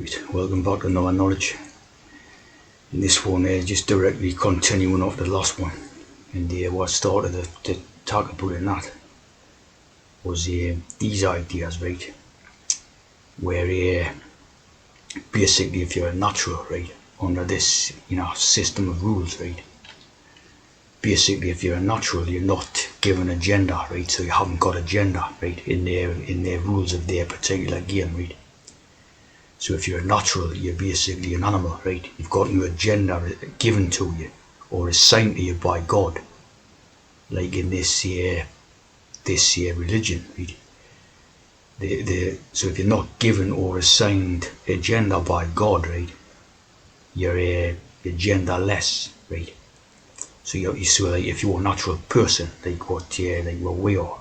Right, welcome back to another knowledge. In this one, just directly continuing off the last one, and what started to talk about in that was these ideas, right? Where basically, if you're a natural, right, under this system of rules, right? Basically, if you're a natural, you're not given a gender, right? So you haven't got a gender, right, in their rules of their particular game, right? So if you're a natural, you're basically an animal, right? You've got no gender given to you or assigned to you by God, like in this religion, right? So if you're not given or assigned a gender by God, right, you're genderless, right? So so like if you're a natural person, like what we are,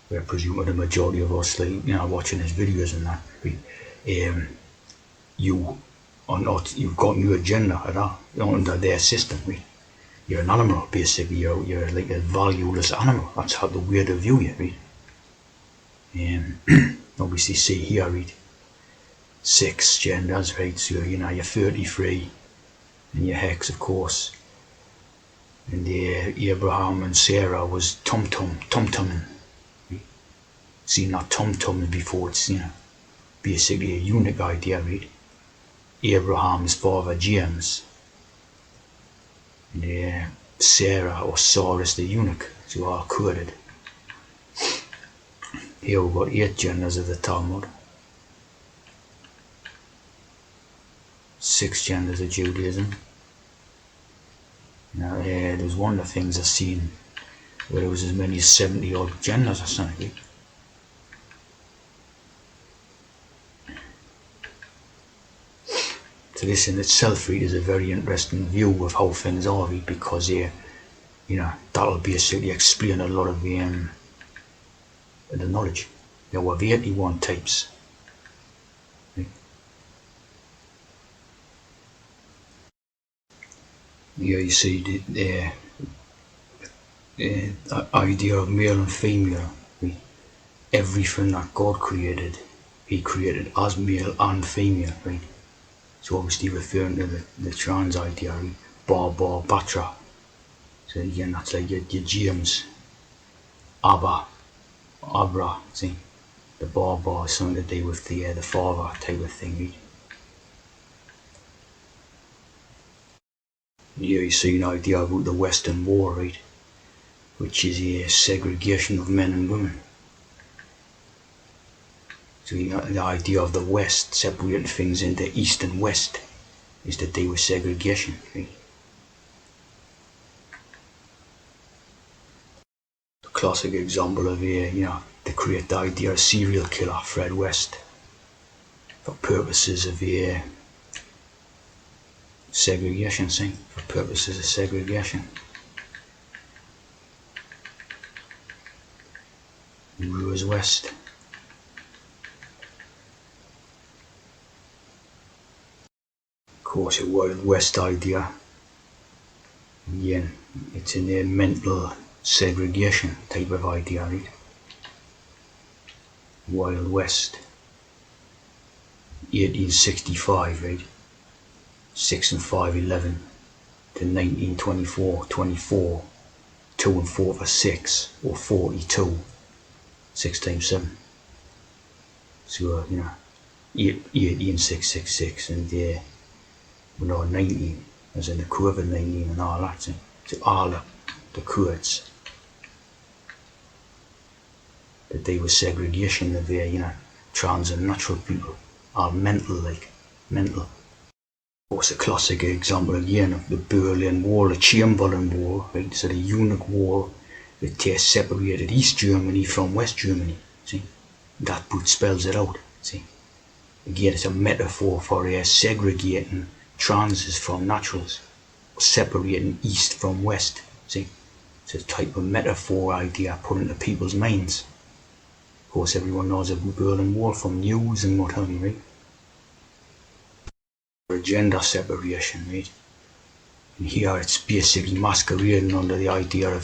we're presuming the majority of us, like watching his videos and that, right? You are not, you've got no agenda at all under their system, right? You're an animal, basically. You're like a valueless animal. That's how the way they view you, right? Obviously, see here, right? 6 genders, right? So you're 33, and your hex, of course. And Abraham and Sarah was tum-tumming. Right? Seen that tum-tumming before. It's basically a unique idea, right? Abraham's father James, and Sarah or Cyrus the eunuch, so all quoted. Here we've got 8 genders of the Talmud, 6 genders of Judaism. Now there was one of the things I've seen where there was as many as 70 odd genders or something. So this in itself, right, is a very interesting view of how things are, right, because that'll basically explain a lot of the knowledge. There were 81 types. Right? Here you see the idea of male and female. Right? Everything that God created, He created as male and female, right? So obviously referring to the trans idea, right? Batra. So again, that's like your James, Abba, Abra, see? The bar is something to do with the father type of thing, right? Here you see an idea about the Western War, right? Which is a segregation of men and women. So the idea of the West separating things into East and West is to do with segregation, right? The classic example of to create the idea of serial killer Fred West for purposes of segregation, see? For purposes of segregation. Ruiz West. Of course, a Wild West idea. Again, it's in a mental segregation type of idea, right? Wild West. 1865, right? 6 and 5, 11 to 1924, 24, 2 and 4 for 6, or 42, 6 times 7. So, 18666, and we're now 19, as in the COVID-19 and all that. So all the codes that they were segregation of trans and natural people, are mental. Of course, a classic example again of the Berlin Wall, the Chamberlain Wall, right? So the eunuch wall that separated East Germany from West Germany. See, that book spells it out. See, again, it's a metaphor for segregating transes from naturals, separating East from West. See, it's a type of metaphor idea put into people's minds. Of course, everyone knows about the Berlin Wall from news and what have you, right? Gender separation, right? And here it's basically masquerading under the idea of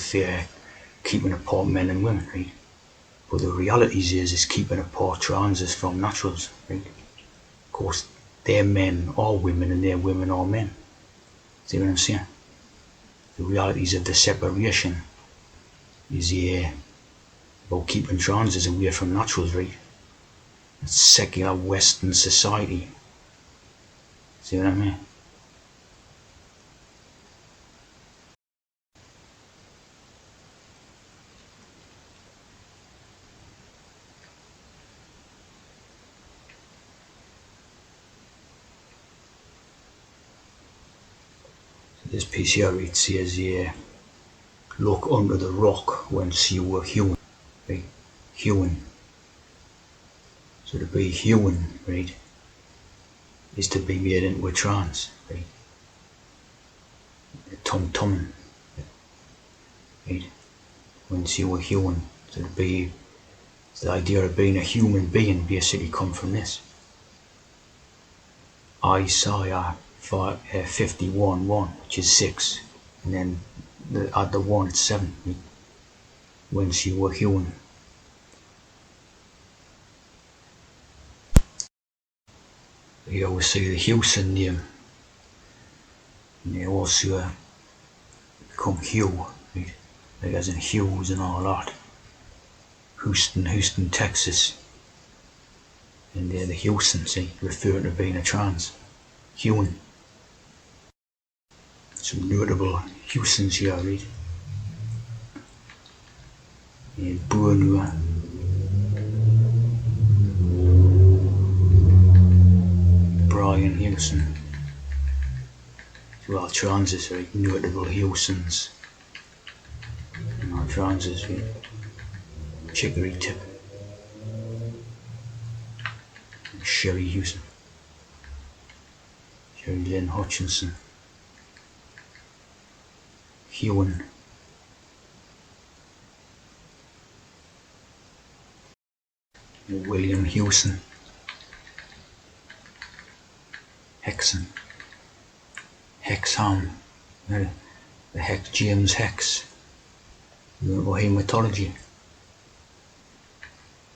keeping apart men and women, right? But the reality is keeping apart transes from naturals, right? Of course, their men are women and their women are men. See what I'm saying? The realities of the separation is about keeping transes away from naturals, right? It's secular Western society. See what I mean? This piece here, it says, look under the rock whence you were hewn, right? Hewn. So to be hewn, right, is to be made into a trance, right? Tum, right? Whence you were hewn. So to be, the idea of being a human being basically come from this. Isaiah 51:1, which is 6, and then add the 1, it's 7, right? Whence you were hewn. You always see the Houston name, and they also become Hew, right? Like as in Hughes and all that. Houston, Texas. And the Houston, see, referring to being a trans. Hewn. Some notable Houstons here, right? In Bruno, Brian Houston. Well, transes, right? Notable Houstons. Transes, right? Chicory Tip. Sherry Houston. Sherry Lynn Hutchinson. Hewn. William Houston. Hexon. Hexham. The Hex, James Hex. Hematology.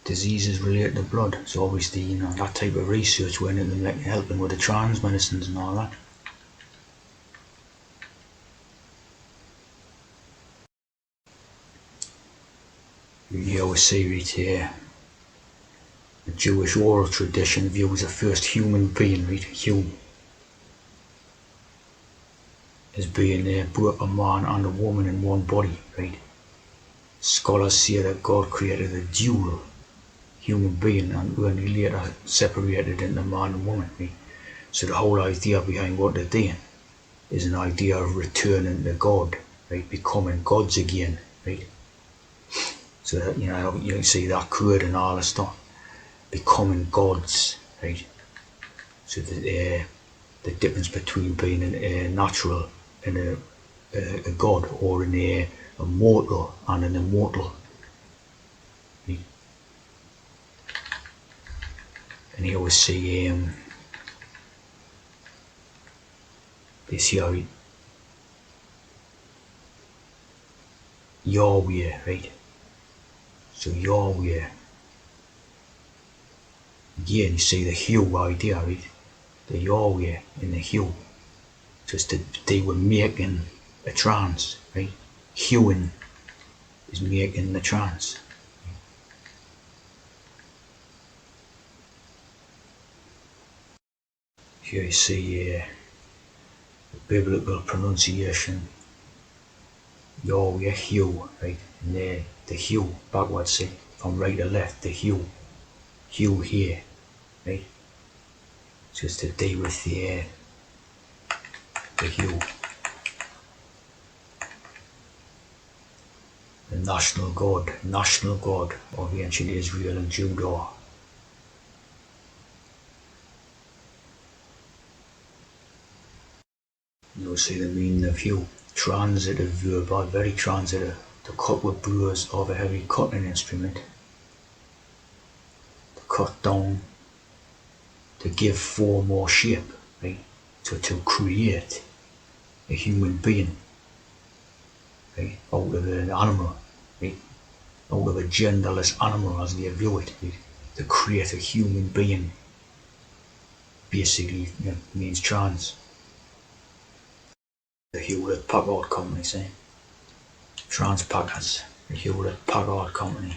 Diseases related to blood. So obviously, that type of research went into like helping with the trans medicines and all that. You always see right here, the Jewish oral tradition views the first human being, right, Hewn, as being both a man and a woman in one body, right? Scholars say that God created a dual human being and only later separated into man and woman, right? So the whole idea behind what they're doing is an idea of returning to God, right? Becoming gods again, right? So that, you can see that code and all that stuff. Becoming gods, right? So the difference between being a natural and a god, or a mortal and an immortal. Right? And you always see this here, Yahweh, right? So Yahweh, again you see the Hew idea, right? The Yahweh and the Hew. Just that they were making a trance, right? Hewing is making the trance. Here you see the biblical pronunciation, Yahweh, Hew, right? And the Hew, backwards, see, from right to left, the Hew here, right? Just to do with the Hew. The national god of ancient Israel and Judah. You'll see the meaning of Hew. Transitive verb, or very transitive. To cut with blows of a heavy cutting instrument. To cut down. To give form or shape, right? So to create a human being, right? Out of an animal, right? Out of a genderless animal as they view it, right? To create a human being. basically means trans. The Hewlett Packard Company, say. Trans Packers, the Hewlett Packard Company.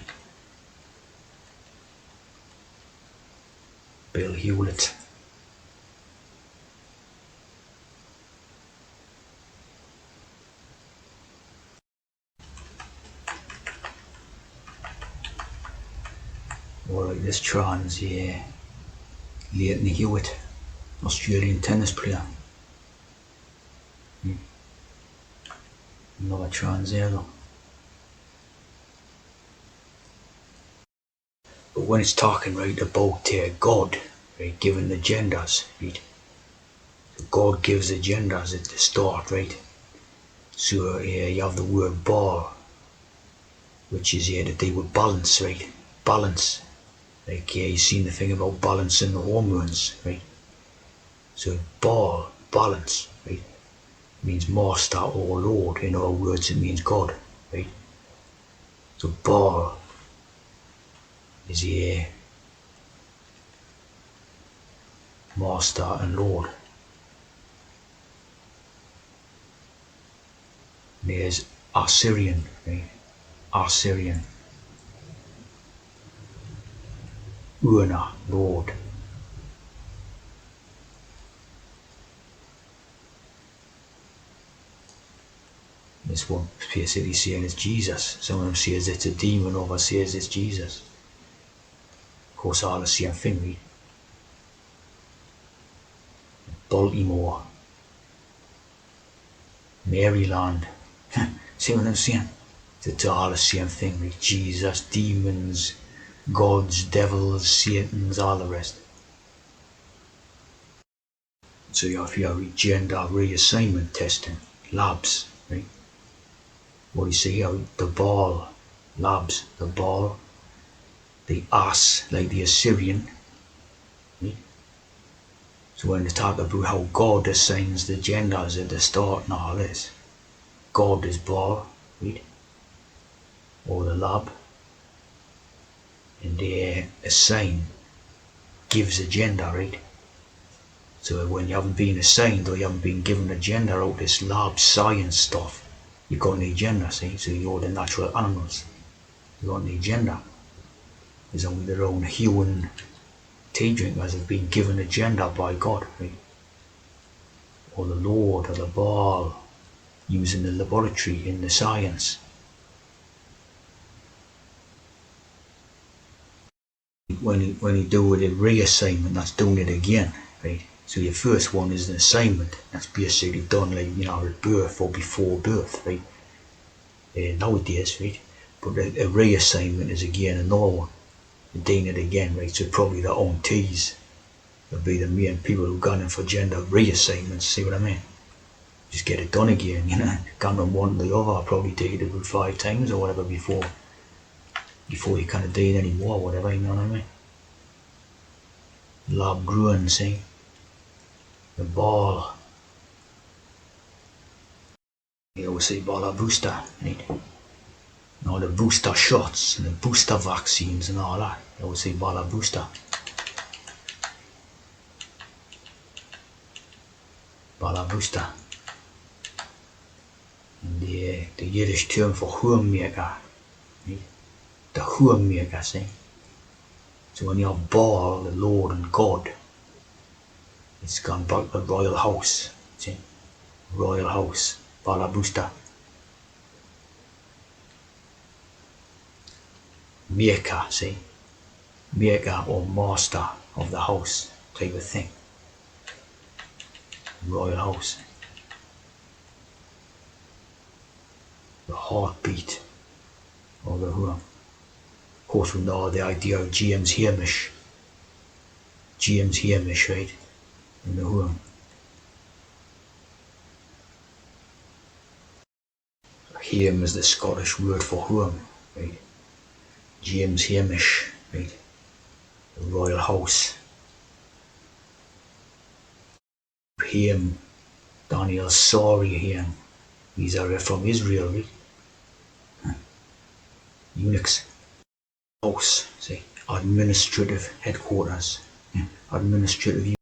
Bill Hewlett. Alright, this trans, yeah. Leighton Hewitt, Australian tennis player. Another trans there though. But when it's talking right about God, right, giving the genders, right? God gives the genders at the start, right? So you have the word ball, which is to do with balance, right? Balance. Like you've seen the thing about balancing the hormones, right? So ball, balance, right? Means master or lord. In other words, it means God, right? So ball is master and lord. There's Assyrian, right? Assyrian. Una, lord. This one basically saying it's Jesus. Some of them says it's a demon, others says it's Jesus. Of course, all the same thing, right? Baltimore, Maryland. See what I'm saying? It's all the same thing, right? Jesus, demons, gods, devils, Satans, all the rest. So you have your gender reassignment testing, labs, right? What do you see here? The ball, labs, the ball, the ass, like the Assyrian, right? So when they talk about how God assigns the genders at the start and all this, God is ball, right? Or the lab, and they assign gives a gender, right? So when you haven't been assigned or you haven't been given a gender out this lab science stuff, you got no gender, see? So you're the natural animals. You got no gender. There's only their own Hewn tea drinkers have been given a gender by God, right? Or the Lord or the ball using the laboratory in the science. When you do a reassignment, that's doing it again, right? So your first one is an assignment. That's basically done like, at birth or before birth, right? Nowadays, right? But a reassignment is again another one. You're doing it again, right? So probably their own T's would be the main people who've gone in for gender reassignments, see what I mean? Just get it done again, gone from one to the other, probably did it about 5 times or whatever before you kind of do it anymore, whatever, you know what I mean? Lab grown, see? The ball. You always say ball booster, right? All the booster shots and the booster vaccines and all that. You always say ball booster. Ball booster. And the Yiddish term for homemaker, right? The homemaker, see? So when you have ball, the Lord and God, it's gone back to the royal house, see? Royal house, ball booster. Maker, see? Maker or master of the house type of thing. Royal house. The heartbeat of the home. Of course, we know the idea of James Hamish. James Hamish, right? In the home. Hame is the Scottish word for home, right? James Hamish, right? The royal house. Hame, Daniel Sorry Hame. These are from Israel, right? Eunuchs. House, say, administrative headquarters. Administrative